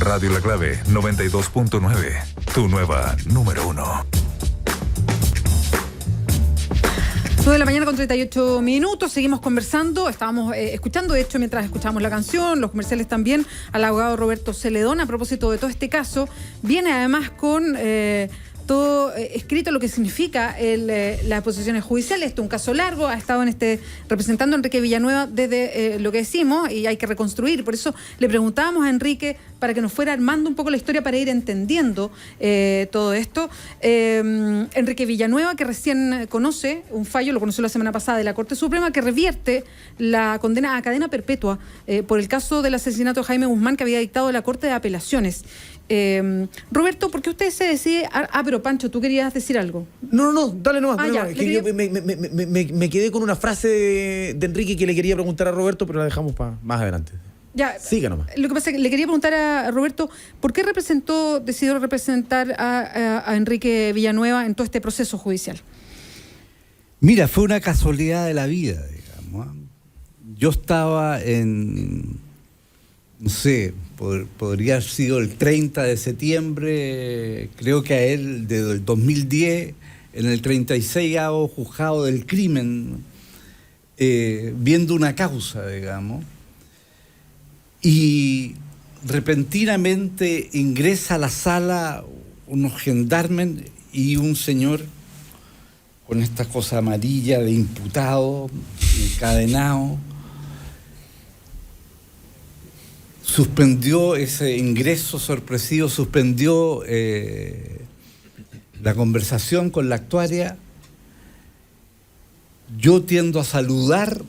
Radio La Clave 92.9, tu nueva número uno. 9 de la mañana con 38 minutos, seguimos conversando, estábamos escuchando, de hecho, mientras escuchamos la canción, los comerciales también, al abogado Roberto Celedón a propósito de todo este caso. Viene además con todo escrito lo que significa las posiciones judiciales. Esto es un caso largo, ha estado representando a Enrique Villanueva desde lo que decimos y hay que reconstruir. Por eso le preguntábamos a Enrique para que nos fuera armando un poco la historia para ir entendiendo todo esto. Enrique Villanueva, que recién conoce un fallo, lo conoció la semana pasada, de la Corte Suprema, que revierte la condena a cadena perpetua por el caso del asesinato de Jaime Guzmán que había dictado la Corte de Apelaciones. Roberto, ¿por qué usted se decide? Pero Pancho, ¿tú querías decir algo? No, dale nomás. Ya, es que yo me quedé con una frase de Enrique que le quería preguntar a Roberto, pero la dejamos para más adelante. Ya, siga nomás. Lo que pasa es que le quería preguntar a Roberto, ¿por qué decidió representar a Enrique Villanueva en todo este proceso judicial? Mira, fue una casualidad de la vida, digamos. Yo estaba no sé, podría haber sido el 30 de septiembre, creo que a él, del 2010, en el 36º juzgado del crimen, viendo una causa, digamos, y repentinamente ingresa a la sala unos gendarmes y un señor con esta cosa amarilla de imputado, encadenado. Suspendió ese ingreso sorpresivo, suspendió la conversación con la actuaria. Yo tiendo a saludar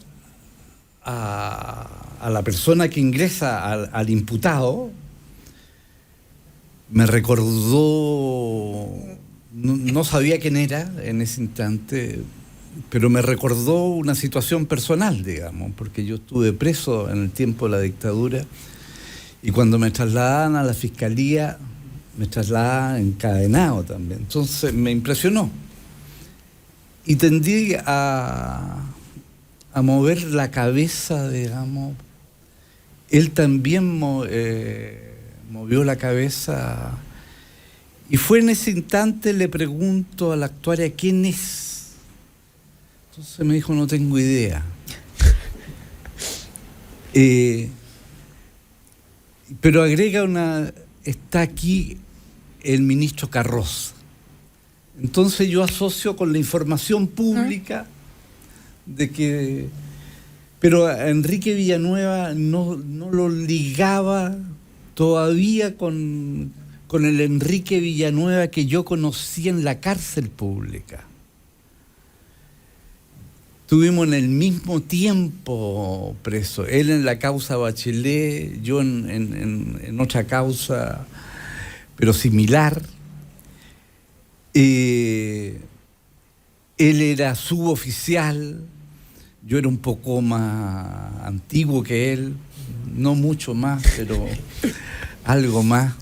a la persona que ingresa, al imputado. Me recordó, no sabía quién era en ese instante, pero me recordó una situación personal, digamos, porque yo estuve preso en el tiempo de la dictadura. Y cuando me trasladaban a la fiscalía, me trasladaban encadenado también. Entonces me impresionó. Y tendí a mover la cabeza, digamos. Él también movió la cabeza. Y fue en ese instante, le pregunto a la actuaria, ¿quién es? Entonces me dijo, no tengo idea. Pero agrega está aquí el ministro Carroza. Entonces yo asocio con la información pública de que... Pero a Enrique Villanueva no lo ligaba todavía con el Enrique Villanueva que yo conocí en la cárcel pública. Estuvimos en el mismo tiempo preso, él en la causa Bachelet, yo en otra causa, pero similar. Él era suboficial, yo era un poco más antiguo que él, no mucho más, pero algo más.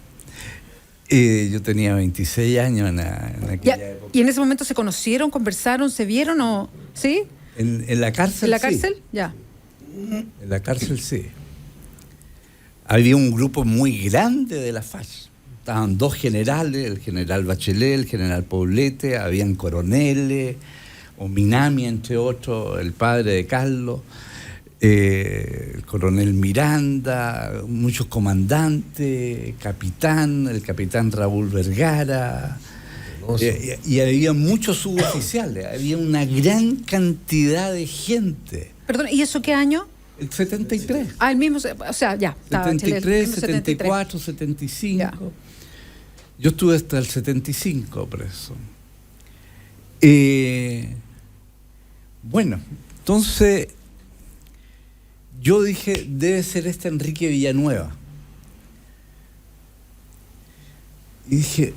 Yo tenía 26 años en aquella época. ¿Y en ese momento se conocieron, conversaron, se vieron o...? ¿Sí? En la cárcel, ¿En la sí. cárcel? Ya. En la cárcel, sí. Había un grupo muy grande de la FACH. Estaban dos generales, el general Bachelet, el general Poblete, habían coroneles, Ominami, entre otros, el padre de Carlos, el coronel Miranda, muchos comandantes, el capitán Raúl Vergara... Y había muchos suboficiales, había una gran cantidad de gente. Perdón, ¿y eso qué año? El 73. El mismo, o sea, ya. 73, 74, 75. Ya. Yo estuve hasta el 75 preso. Bueno, entonces yo dije, debe ser este Enrique Villanueva. Y dije...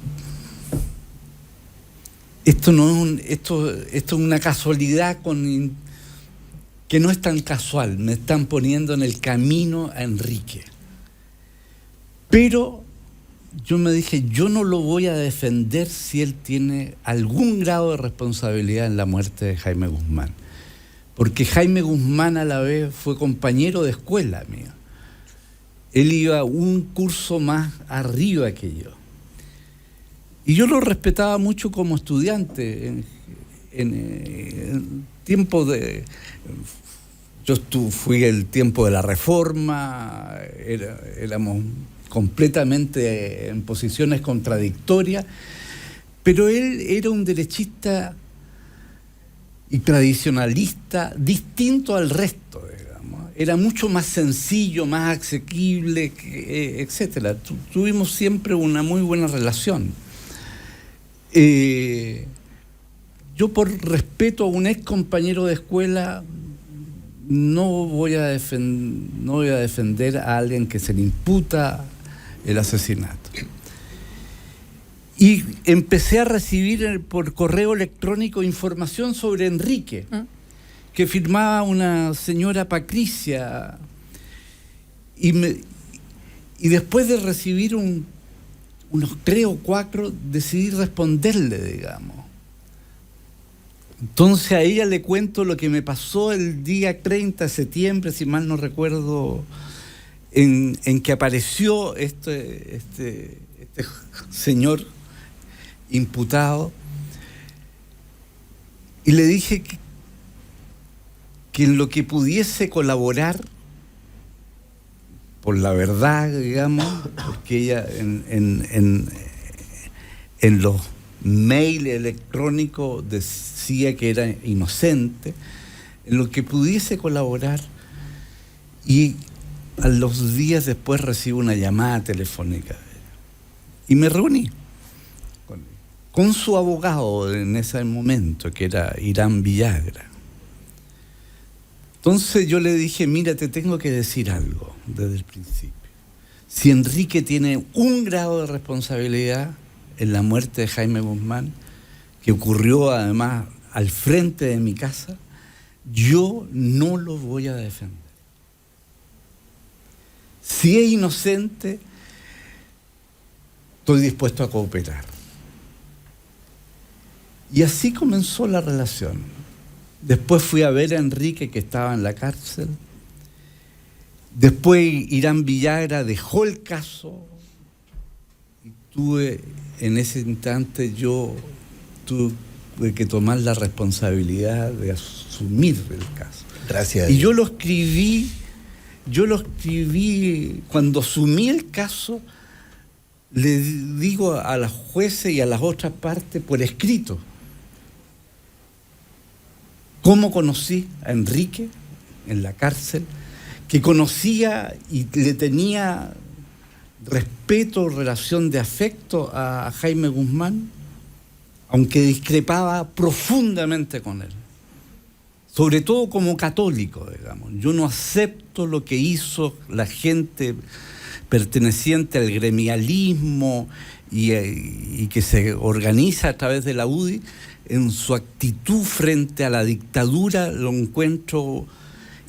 Esto es una casualidad que no es tan casual. Me están poniendo en el camino a Enrique. Pero yo me dije, yo no lo voy a defender si él tiene algún grado de responsabilidad en la muerte de Jaime Guzmán. Porque Jaime Guzmán a la vez fue compañero de escuela mío. Él iba un curso más arriba que yo. Y yo lo respetaba mucho como estudiante. En tiempo de... Fui el tiempo de la Reforma, éramos completamente en posiciones contradictorias, pero él era un derechista y tradicionalista distinto al resto, digamos. Era mucho más sencillo, más asequible, etcétera. Tuvimos siempre una muy buena relación. Yo, por respeto a un ex compañero de escuela, no voy a defender a alguien que se le imputa el asesinato. Y empecé a recibir por correo electrónico información sobre Enrique, que firmaba una señora Patricia. Y después de recibir unos 3 o 4, decidí responderle, digamos. Entonces a ella le cuento lo que me pasó el día 30 de septiembre, si mal no recuerdo, en que apareció este señor imputado, y le dije que en lo que pudiese colaborar por la verdad, digamos, porque ella en los mail electrónico decía que era inocente, en lo que pudiese colaborar. Y a los días después recibo una llamada telefónica y me reuní con su abogado en ese momento, que era Irán Villagra. Entonces yo le dije: mira, te tengo que decir algo desde el principio. Si Enrique tiene un grado de responsabilidad en la muerte de Jaime Guzmán, que ocurrió además al frente de mi casa, yo no lo voy a defender. Si es inocente, estoy dispuesto a cooperar. Y así comenzó la relación. Después fui a ver a Enrique, que estaba en la cárcel. Después Irán Villagra dejó el caso. En ese instante yo tuve que tomar la responsabilidad de asumir el caso. Gracias. Y yo lo escribí cuando asumí el caso, le digo a las jueces y a las otras partes por escrito cómo conocí a Enrique en la cárcel, que conocía y le tenía respeto, relación de afecto a Jaime Guzmán, aunque discrepaba profundamente con él, sobre todo como católico, digamos. Yo no acepto lo que hizo la gente perteneciente al gremialismo y que se organiza a través de la UDI, en su actitud frente a la dictadura. Lo encuentro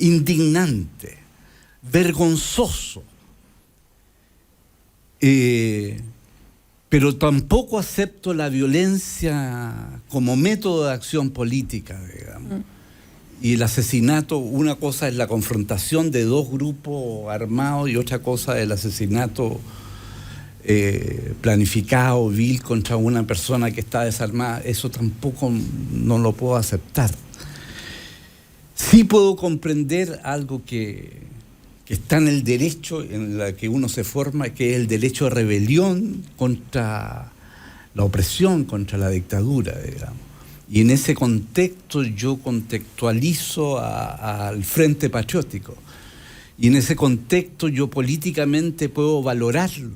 indignante, vergonzoso. Pero tampoco acepto la violencia como método de acción política, digamos. Y el asesinato, una cosa es la confrontación de dos grupos armados y otra cosa es el asesinato planificado, vil, contra una persona que está desarmada. Eso tampoco no lo puedo aceptar. Sí puedo comprender algo que está en el derecho en el que uno se forma, que es el derecho de rebelión contra la opresión, contra la dictadura, digamos. Y en ese contexto yo contextualizo al Frente Patriótico. Y en ese contexto yo políticamente puedo valorarlo,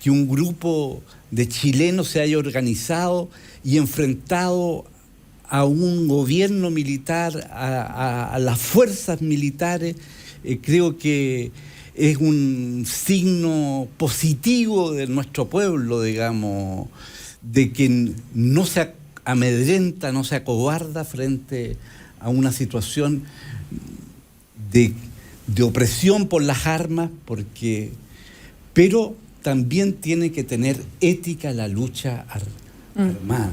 que un grupo de chilenos se haya organizado y enfrentado a un gobierno militar, a las fuerzas militares. Creo que es un signo positivo de nuestro pueblo, digamos, de que no se amedrenta, no se acobarda frente a una situación de opresión por las armas, pero también tiene que tener ética la lucha armada.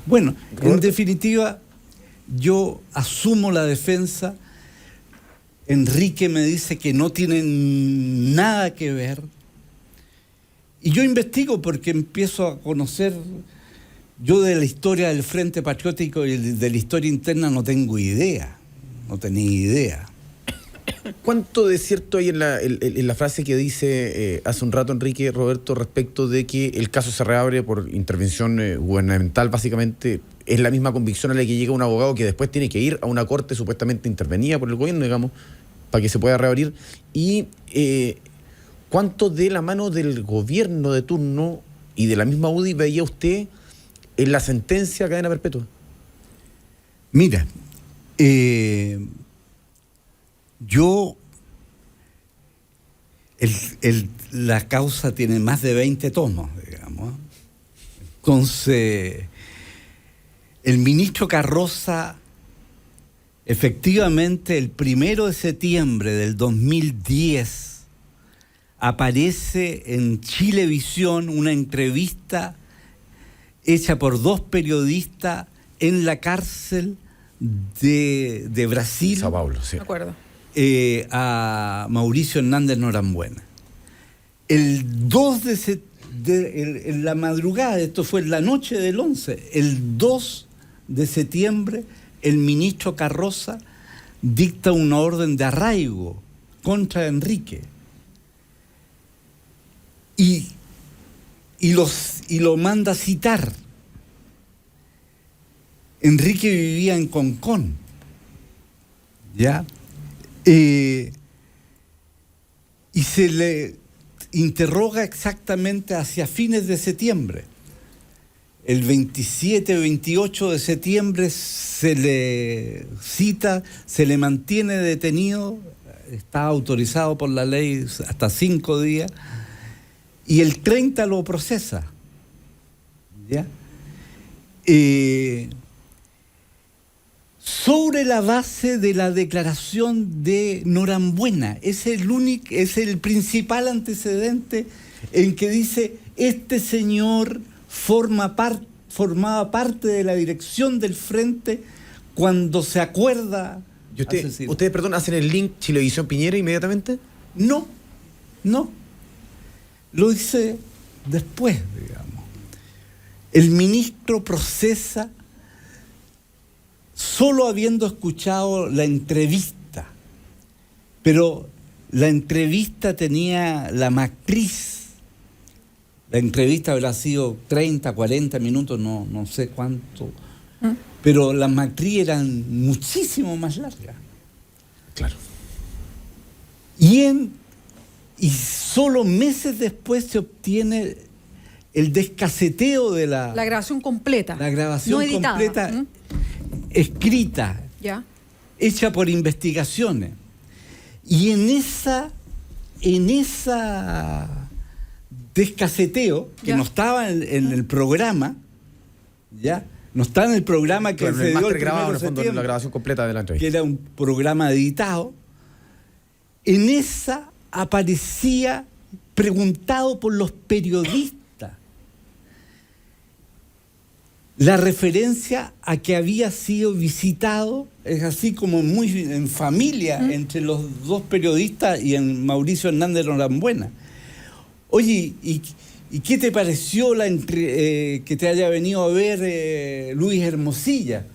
Bueno, en definitiva, yo asumo la defensa Enrique me dice que no tienen nada que ver. Y yo investigo porque empiezo a conocer. Yo de la historia del Frente Patriótico y de la historia interna no tengo idea. No tenía idea. ¿Cuánto de cierto hay en la frase que dice hace un rato Enrique, Roberto, respecto de que el caso se reabre por intervención gubernamental, básicamente? Es la misma convicción a la que llega un abogado que después tiene que ir a una corte supuestamente intervenida por el gobierno, digamos, para que se pueda reabrir. Y ¿cuánto de la mano del gobierno de turno y de la misma UDI veía usted en la sentencia a cadena perpetua? Mira, la causa tiene más de 20 tomos, digamos. Entonces, el ministro Carroza, efectivamente, el 1 de septiembre del 2010, aparece en Chilevisión una entrevista hecha por 2 periodistas en la cárcel de Brasil. Sao Paulo, sí. De acuerdo. A Mauricio Hernández Norambuena. El 2 en la madrugada, esto fue en la noche del 11, el 2 de septiembre, el ministro Carroza dicta una orden de arraigo contra Enrique. Y lo manda a citar. Enrique vivía en Concón, ¿ya? Y se le interroga exactamente hacia fines de septiembre. El 27 o 28 de septiembre se le cita, se le mantiene detenido, está autorizado por la ley hasta 5 días, y el 30 lo procesa, ¿ya? Sobre la base de la declaración de Norambuena. Es el principal antecedente en que dice: este señor formaba parte de la dirección del Frente cuando se acuerda. ¿Y ustedes, perdón, hacen el link Chilevisión Piñera inmediatamente? No. Lo hice después, digamos. El ministro procesa solo habiendo escuchado la entrevista, pero la entrevista tenía la matriz. La entrevista habrá sido 30, 40 minutos, no sé cuánto, pero las matriz eran muchísimo más largas. Claro. Y solo meses después se obtiene el descaseteo de la grabación completa. La grabación no editada. completa, escrita, ya, hecha por investigaciones. Y en esa descaseteo, que no estaba en el programa, ¿ya? No está en el programa que se dio el grabado, en el fondo, septiembre, la grabación completa de la entrevista, que era un programa editado. En esa aparecía preguntado por los periodistas la referencia a que había sido visitado, es así como muy en familia, entre los 2 periodistas y en Mauricio Hernández Norambuena. Oye, ¿y qué te pareció que te haya venido a ver Luis Hermosilla?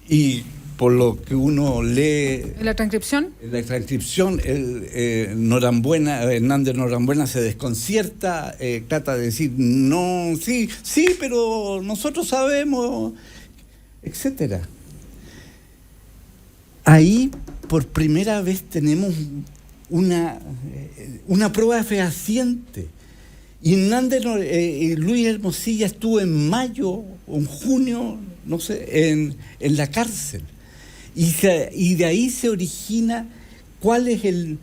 Y por lo que uno lee ¿en la transcripción? En la transcripción, Hernández Norambuena se desconcierta, trata de decir, no, sí, pero nosotros sabemos, etcétera. Ahí, por primera vez, tenemos una prueba fehaciente. Y Luis Hermosilla estuvo en mayo o en junio, no sé, en la cárcel. Y de ahí se origina cuál es en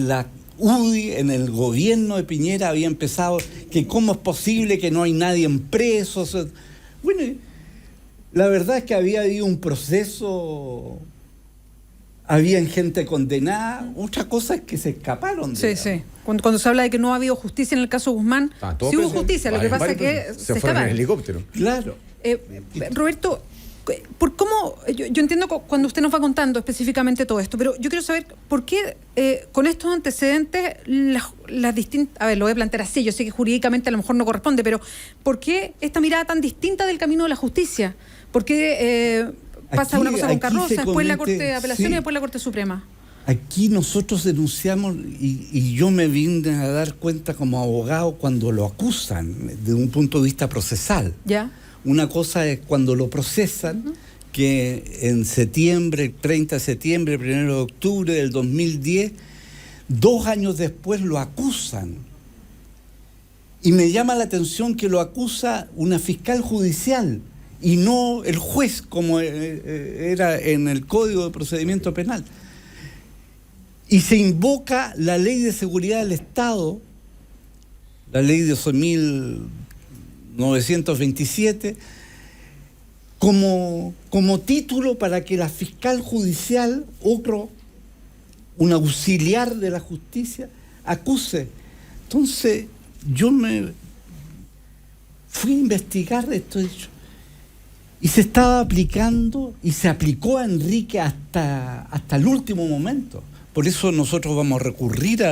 la UDI, en el gobierno de Piñera había empezado que cómo es posible que no hay nadie en preso. Bueno, la verdad es que había habido un proceso, había gente condenada, otra cosa es que se escaparon. Sí. Cuando se habla de que no ha habido justicia en el caso Guzmán, sí hubo justicia, lo que pasa es que se fueron en helicóptero. Claro. Roberto, por cómo, yo entiendo cuando usted nos va contando específicamente todo esto, pero yo quiero saber por qué con estos antecedentes las distintas, a ver, lo voy a plantear así, yo sé que jurídicamente a lo mejor no corresponde, pero ¿por qué esta mirada tan distinta del camino de la justicia? ¿Por qué pasa una cosa con Carroza, después la Corte de Apelaciones y después la Corte Suprema? Aquí nosotros denunciamos y yo me vine a dar cuenta como abogado cuando lo acusan desde un punto de vista procesal. ¿Ya? Una cosa es cuando lo procesan, que en septiembre, 30 de septiembre, 1 de octubre del 2010, 2 años después lo acusan. Y me llama la atención que lo acusa una fiscal judicial y no el juez, como era en el Código de Procedimiento Penal. Y se invoca la Ley de Seguridad del Estado, la Ley de 8.927, como título para que la fiscal judicial, un auxiliar de la justicia, acuse. Entonces, yo me fui a investigar esto hecho. Y se estaba aplicando, y se aplicó a Enrique hasta el último momento. Por eso nosotros vamos a recurrir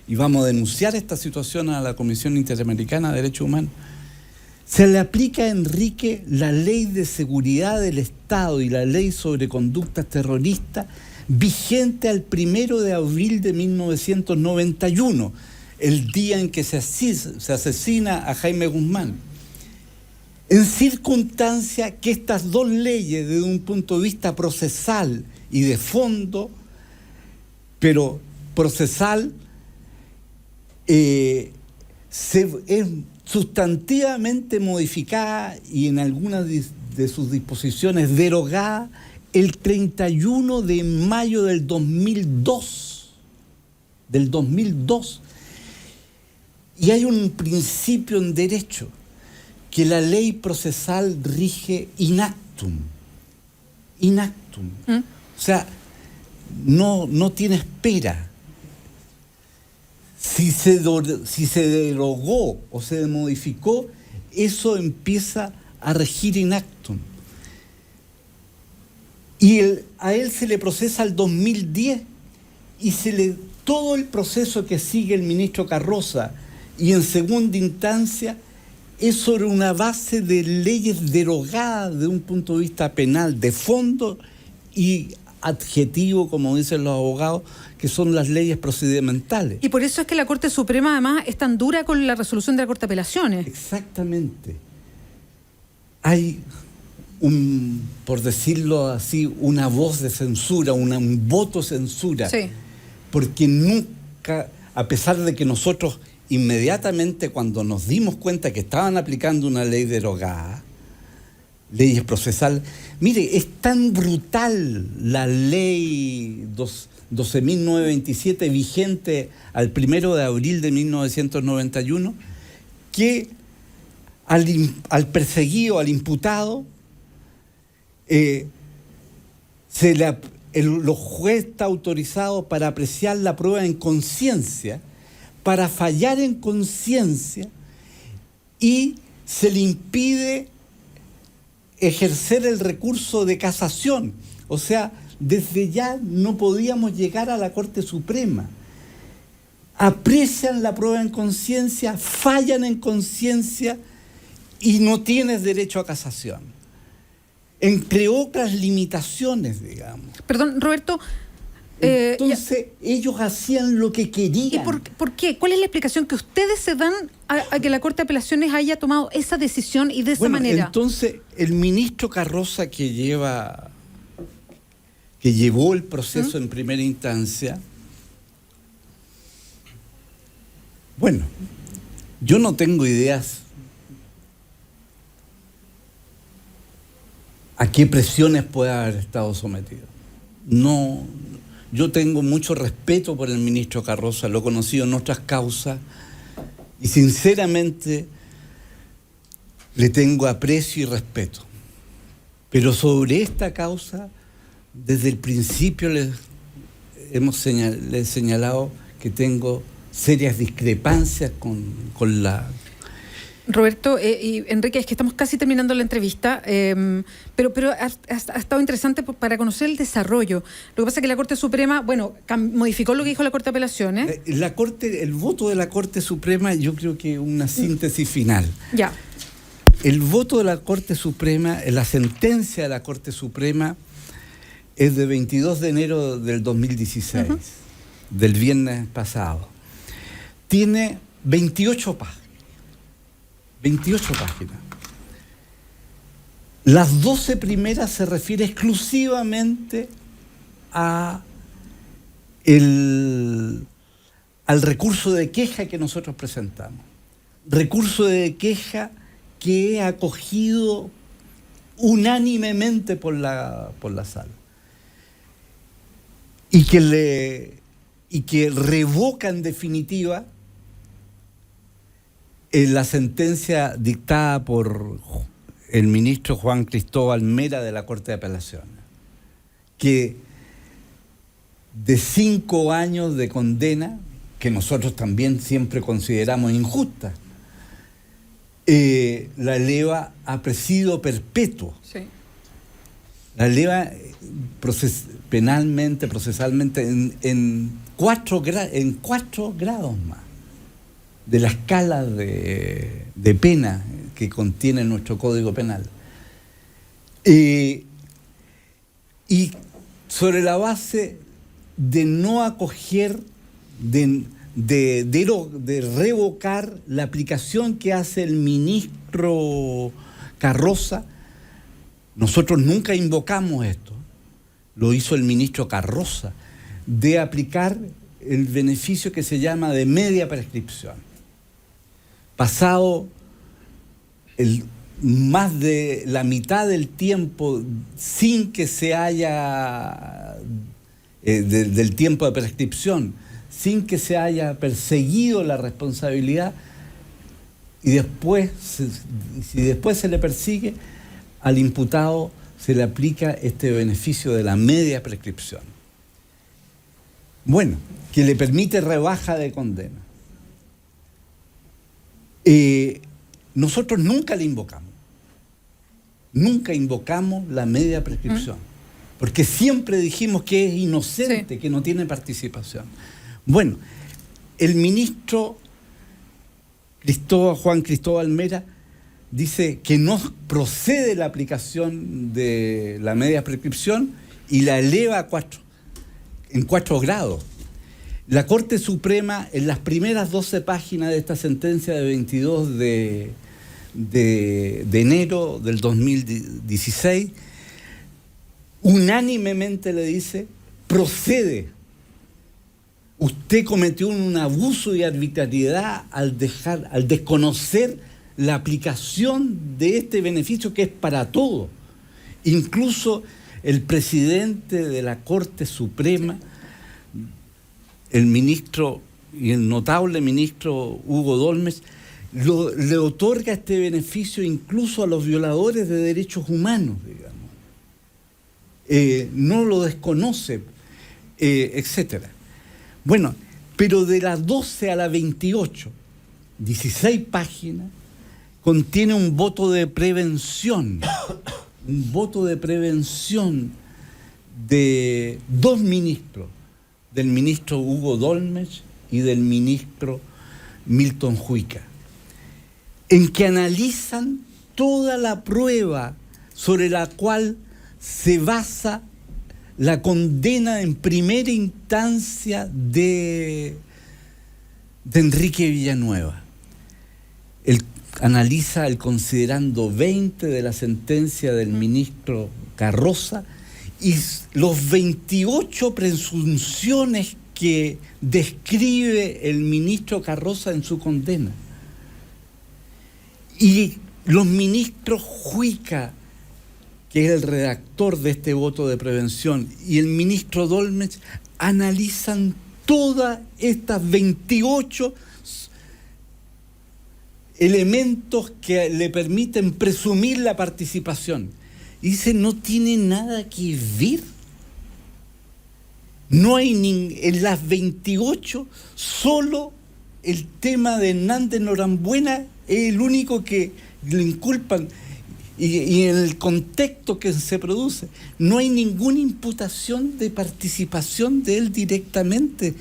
y vamos a denunciar esta situación a la Comisión Interamericana de Derechos Humanos. Se le aplica a Enrique la Ley de Seguridad del Estado y la Ley sobre Conductas Terroristas vigente al 1 de abril de 1991, el día en que se asesina a Jaime Guzmán. En circunstancia que estas dos leyes, desde un punto de vista procesal y de fondo, pero procesal, es sustantivamente modificada y en algunas de sus disposiciones derogada el 31 de mayo del 2002. Y hay un principio en derecho, que la ley procesal rige in actum. O sea, no tiene espera. Si se derogó o se modificó, eso empieza a regir in actum. Y a él se le procesa al 2010 y todo el proceso que sigue el ministro Carroza y en segunda instancia es sobre una base de leyes derogadas de un punto de vista penal, de fondo y adjetivo, como dicen los abogados, que son las leyes procedimentales. Y por eso es que la Corte Suprema además es tan dura con la resolución de la Corte de Apelaciones. Exactamente. Hay por decirlo así, una voz de censura, un voto censura. Sí. Porque nunca, a pesar de que nosotros inmediatamente cuando nos dimos cuenta que estaban aplicando una ley derogada, leyes procesales, mire, es tan brutal la ley 12.927 vigente al 1 de abril de 1991, que al perseguido, al imputado, los jueces está autorizado para apreciar la prueba en conciencia, para fallar en conciencia, y se le impide ejercer el recurso de casación. O sea, desde ya no podíamos llegar a la Corte Suprema. Aprecian la prueba en conciencia, fallan en conciencia y no tienes derecho a casación. Entre otras limitaciones, digamos. Perdón, Roberto. Entonces, ellos hacían lo que querían. ¿Y por qué? ¿Cuál es la explicación que ustedes se dan a que la Corte de Apelaciones haya tomado esa decisión y de esa manera? Entonces, el ministro Carroza, que llevó el proceso en primera instancia, bueno, yo no tengo ideas a qué presiones puede haber estado sometido. No, yo tengo mucho respeto por el ministro Carroza, lo he conocido en otras causas y sinceramente le tengo aprecio y respeto. Pero sobre esta causa, desde el principio le he señalado que tengo serias discrepancias con la... Roberto y Enrique, es que estamos casi terminando la entrevista, pero ha estado interesante para conocer el desarrollo. Lo que pasa es que la Corte Suprema, modificó lo que dijo la Corte de Apelaciones. El voto de la Corte Suprema, yo creo que una síntesis final. Ya. El voto de la Corte Suprema, la sentencia de la Corte Suprema es de 22 de enero del 2016, del viernes pasado. Tiene 28 páginas. 28 páginas. Las 12 primeras se refiere exclusivamente al recurso de queja que nosotros presentamos. Recurso de queja que es acogido unánimemente por la sala. Y que revoca en definitiva la sentencia dictada por el ministro Juan Cristóbal Mera de la Corte de Apelaciones, que de 5 años de condena, que nosotros también siempre consideramos injusta, la eleva a presidio perpetuo. Sí. La eleva procesalmente en 4 grados más de la escala de pena que contiene nuestro Código Penal. Y sobre la base de no acoger, de revocar la aplicación que hace el ministro Carroza, nosotros nunca invocamos esto, lo hizo el ministro Carroza, de aplicar el beneficio que se llama de media prescripción. Pasado más de la mitad del tiempo sin que se haya, del tiempo de prescripción, sin que se haya perseguido la responsabilidad, y después, si después se le persigue, al imputado se le aplica este beneficio de la media prescripción. Bueno, que le permite rebaja de condena. Nosotros nunca le invocamos. Nunca invocamos la media prescripción. Porque siempre dijimos que es inocente, que no tiene participación. Bueno, el ministro Juan Cristóbal Mera dice que no procede la aplicación de la media prescripción y la eleva en 4 grados. La Corte Suprema, en las primeras 12 páginas de esta sentencia de 22 de enero del 2016, unánimemente le dice: procede. Usted cometió un abuso y arbitrariedad al desconocer la aplicación de este beneficio que es para todos. Incluso el presidente de la Corte Suprema, el ministro y el notable ministro Hugo Dólmez, le otorga este beneficio incluso a los violadores de derechos humanos, digamos. No lo desconoce, etcétera. Bueno, pero de las 12 a la 28, 16 páginas, contiene un voto de prevención, de 2 ministros, del ministro Hugo Dólmez y del ministro Milton Juica, en que analizan toda la prueba sobre la cual se basa la condena en primera instancia de Enrique Villanueva. Él analiza el considerando 20 de la sentencia del ministro Carroza y los 28 presunciones que describe el ministro Carroza en su condena. Y los ministros Juica, que es el redactor de este voto de prevención, y el ministro Dólmez analizan todas estas 28 elementos que le permiten presumir la participación. Y dice, no tiene nada que ver. No hay en las 28, solo el tema de Hernández Norambuena es el único que le inculpan. Y en el contexto que se produce, no hay ninguna imputación de participación de él directamente.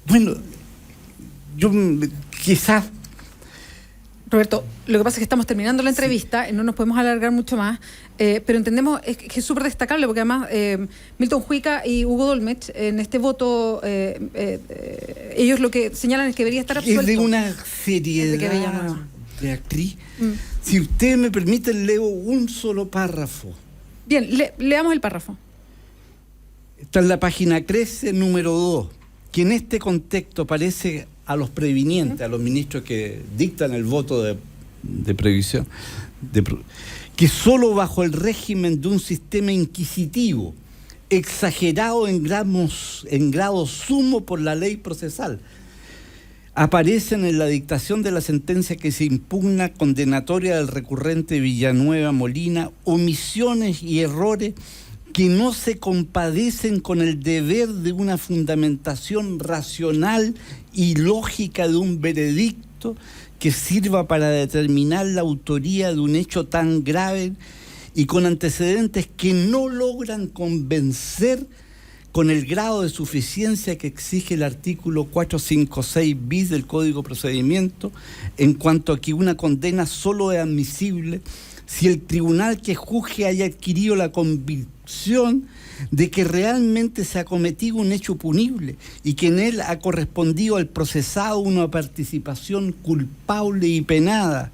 Bueno, yo quizás... Roberto, lo que pasa es que estamos terminando la entrevista, no nos podemos alargar mucho más, pero entendemos que es súper destacable, porque además Milton Juica y Hugo Dolmetsch, en este voto, ellos lo que señalan es que debería estar absuelto. Es de una seriedad de actriz. Si ustedes me permiten, leo un solo párrafo. Bien, leamos el párrafo. Está en la página 13, número 2, que en este contexto parece a los previnientes, a los ministros que dictan el voto de previsión, que solo bajo el régimen de un sistema inquisitivo, exagerado en grado sumo por la ley procesal, aparecen en la dictación de la sentencia que se impugna condenatoria del recurrente Villanueva Molina omisiones y errores que no se compadecen con el deber de una fundamentación racional y lógica de un veredicto que sirva para determinar la autoría de un hecho tan grave y con antecedentes que no logran convencer con el grado de suficiencia que exige el artículo 456 bis del Código de Procedimiento, en cuanto a que una condena solo es admisible si el tribunal que juzgue haya adquirido la convicción de que realmente se ha cometido un hecho punible y que en él ha correspondido al procesado una participación culpable y penada,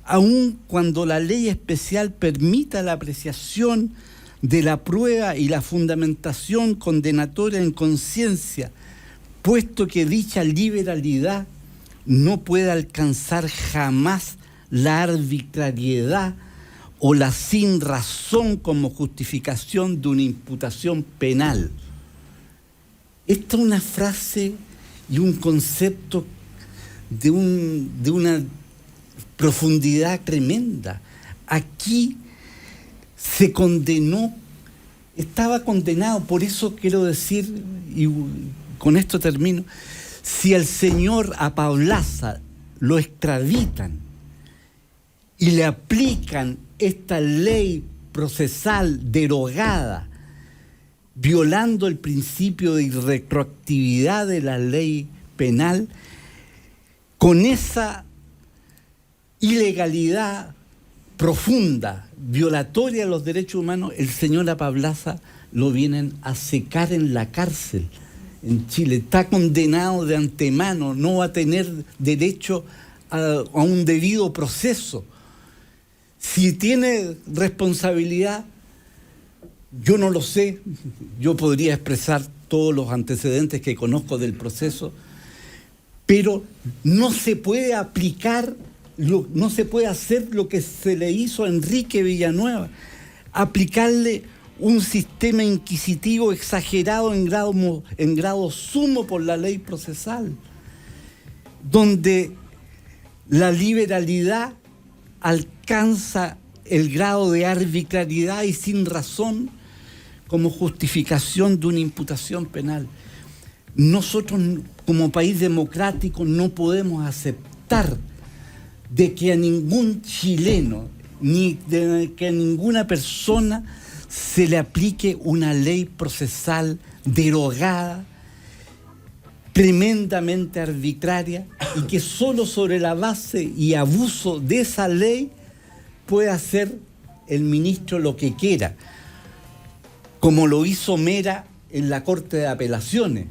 aun cuando la ley especial permita la apreciación de la prueba y la fundamentación condenatoria en conciencia, puesto que dicha liberalidad no puede alcanzar jamás la arbitrariedad o la sin razón como justificación de una imputación penal. Esta es una frase y un concepto de una profundidad tremenda. Aquí se condenó, estaba condenado, por eso quiero decir, y con esto termino, si al señor Apablaza lo extraditan y le aplican esta ley procesal derogada, violando el principio de irretroactividad de la ley penal, con esa ilegalidad profunda, violatoria de los derechos humanos, el señor Apablaza lo vienen a secar en la cárcel en Chile. Está condenado de antemano, no va a tener derecho a un debido proceso. Si tiene responsabilidad, yo no lo sé, yo podría expresar todos los antecedentes que conozco del proceso, pero no se puede aplicar, no se puede hacer lo que se le hizo a Enrique Villanueva, aplicarle un sistema inquisitivo exagerado en grado sumo por la ley procesal, donde la liberalidad alcanza el grado de arbitrariedad y sin razón como justificación de una imputación penal. Nosotros, como país democrático, no podemos aceptar de que a ningún chileno, ni de que a ninguna persona se le aplique una ley procesal derogada, tremendamente arbitraria, y que solo sobre la base y abuso de esa ley puede hacer el ministro lo que quiera, como lo hizo Mera en la Corte de Apelaciones,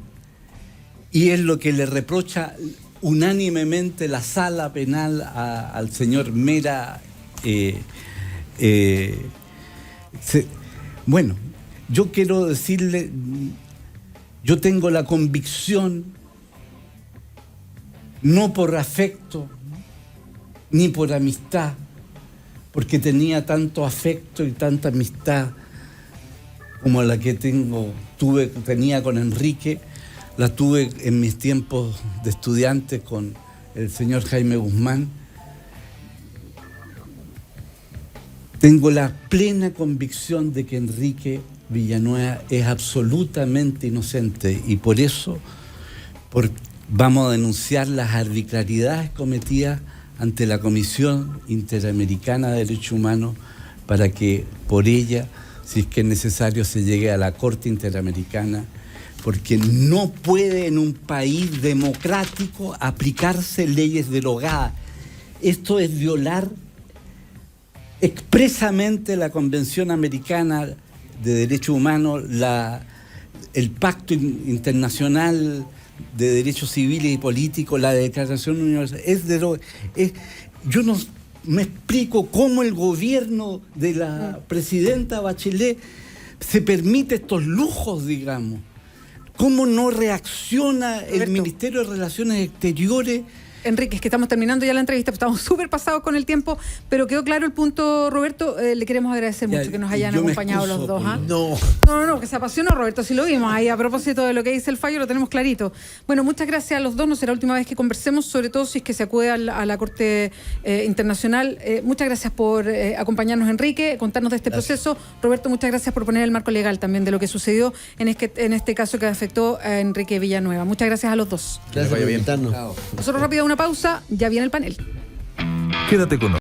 y es lo que le reprocha unánimemente la sala penal al señor Mera. Bueno, yo quiero decirle, yo tengo la convicción, no por afecto ni por amistad, porque tenía tanto afecto y tanta amistad como la que tenía con Enrique, la tuve en mis tiempos de estudiante con el señor Jaime Guzmán. Tengo la plena convicción de que Enrique Villanueva es absolutamente inocente y por eso Vamos a denunciar las arbitrariedades cometidas ante la Comisión Interamericana de Derechos Humanos para que por ella, si es que es necesario, se llegue a la Corte Interamericana, porque no puede en un país democrático aplicarse leyes derogadas. Esto es violar expresamente la Convención Americana de Derechos Humanos, el Pacto Internacional de Derechos Civiles y Políticos, la Declaración Universal. Yo no me explico cómo el gobierno de la presidenta Bachelet se permite estos lujos, digamos. ¿Cómo no reacciona el Ministerio de Relaciones Exteriores? Enrique, es que estamos terminando ya la entrevista, estamos súper pasados con el tiempo, pero quedó claro el punto, Roberto. Le queremos agradecer mucho que nos hayan acompañado los dos. No, que se apasionó, Roberto, sí lo vimos ahí a propósito de lo que dice el fallo, lo tenemos clarito. Bueno, muchas gracias a los dos, no será la última vez que conversemos, sobre todo si es que se acude a la Corte Internacional. Muchas gracias por acompañarnos, Enrique, contarnos de este proceso. Roberto, muchas gracias por poner el marco legal también de lo que sucedió en este caso que afectó a Enrique Villanueva. Muchas gracias a los dos. Gracias por invitarnos. Nosotros rápido una pausa, ya viene el panel. Quédate con